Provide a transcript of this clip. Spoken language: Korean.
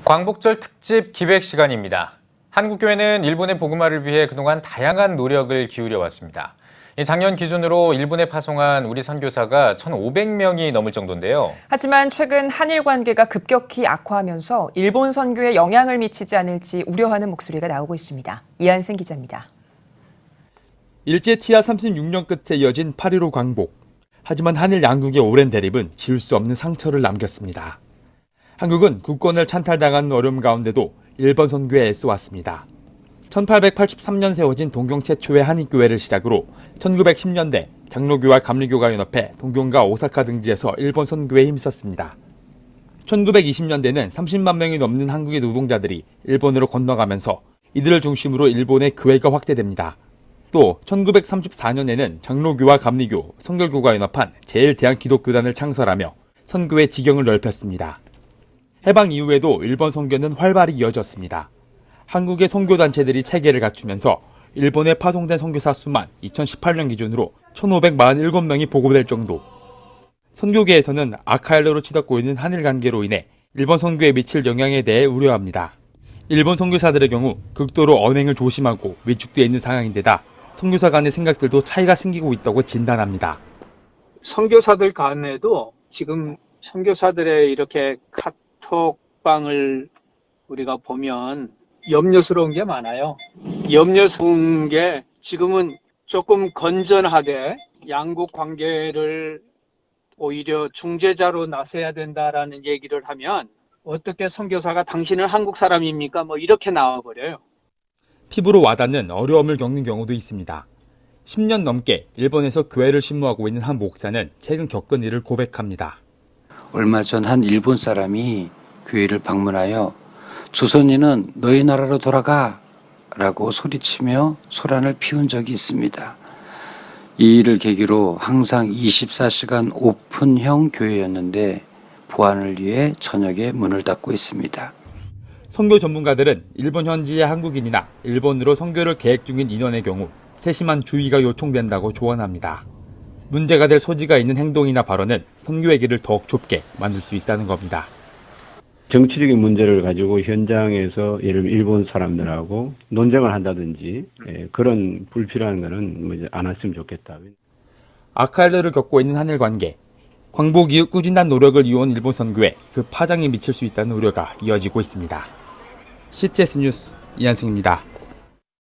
광복절 특집 기획 시간입니다. 한국교회는 일본의 복음화를 위해 그동안 다양한 노력을 기울여 왔습니다. 작년 기준으로 일본에 파송한 우리 선교사가 1,500명이 넘을 정도인데요. 하지만 최근 한일 관계가 급격히 악화하면서 일본 선교에 영향을 미치지 않을지 우려하는 목소리가 나오고 있습니다. 이한승 기자입니다. 일제 TR 36년 끝에 이어진 8.15 광복. 하지만 한일 양국의 오랜 대립은 지울 수 없는 상처를 남겼습니다. 한국은 국권을 찬탈당한 어려움 가운데도 일본 선교에 애써왔습니다. 1883년 세워진 동경 최초의 한인교회를 시작으로 1910년대 장로교와 감리교가 연합해 동경과 오사카 등지에서 일본 선교에 힘썼습니다. 1920년대는 30만 명이 넘는 한국의 노동자들이 일본으로 건너가면서 이들을 중심으로 일본의 교회가 확대됩니다. 또 1934년에는 장로교와 감리교, 성결교가 연합한 제일대한기독교단을 창설하며 선교의 지경을 넓혔습니다. 해방 이후에도 일본 선교는 활발히 이어졌습니다. 한국의 선교단체들이 체계를 갖추면서 일본에 파송된 선교사 수만 2018년 기준으로 1,547명이 보고될 정도. 선교계에서는 아카일로로 치닫고 있는 한일 관계로 인해 일본 선교에 미칠 영향에 대해 우려합니다. 일본 선교사들의 경우 극도로 언행을 조심하고 위축되어 있는 상황인데다 선교사 간의 생각들도 차이가 생기고 있다고 진단합니다. 선교사들 간에도 지금 선교사들의 이렇게 카톡방을 우리가 보면 염려스러운 게 많아요. 염려스러운 게 지금은 조금 건전하게 양국 관계를 오히려 중재자로 나서야 된다라는 얘기를 하면 어떻게 선교사가 당신은 한국 사람입니까? 이렇게 나와버려요. 피부로 와닿는 어려움을 겪는 경우도 있습니다. 10년 넘게 일본에서 교회를 신무하고 있는 한 목사는 최근 겪은 일을 고백합니다. 얼마 전 한 일본 사람이 교회를 방문하여 조선인은 너희 나라로 돌아가! 라고 소리치며 소란을 피운 적이 있습니다. 이 일을 계기로 항상 24시간 오픈형 교회였는데 보안을 위해 저녁에 문을 닫고 있습니다. 선교 전문가들은 일본 현지의 한국인이나 일본으로 선교를 계획 중인 인원의 경우 세심한 주의가 요청된다고 조언합니다. 문제가 될 소지가 있는 행동이나 발언은 선교의 길을 더욱 좁게 만들 수 있다는 겁니다. 정치적인 문제를 가지고 현장에서 예를 들면 일본 사람들하고 논쟁을 한다든지 그런 불필요한 거는 안 했으면 좋겠다. 아카일로를 겪고 있는 한일 관계. 광복 이후 꾸준한 노력을 이어온 일본 선교에 그 파장이 미칠 수 있다는 우려가 이어지고 있습니다. CTS 뉴스 이한승입니다.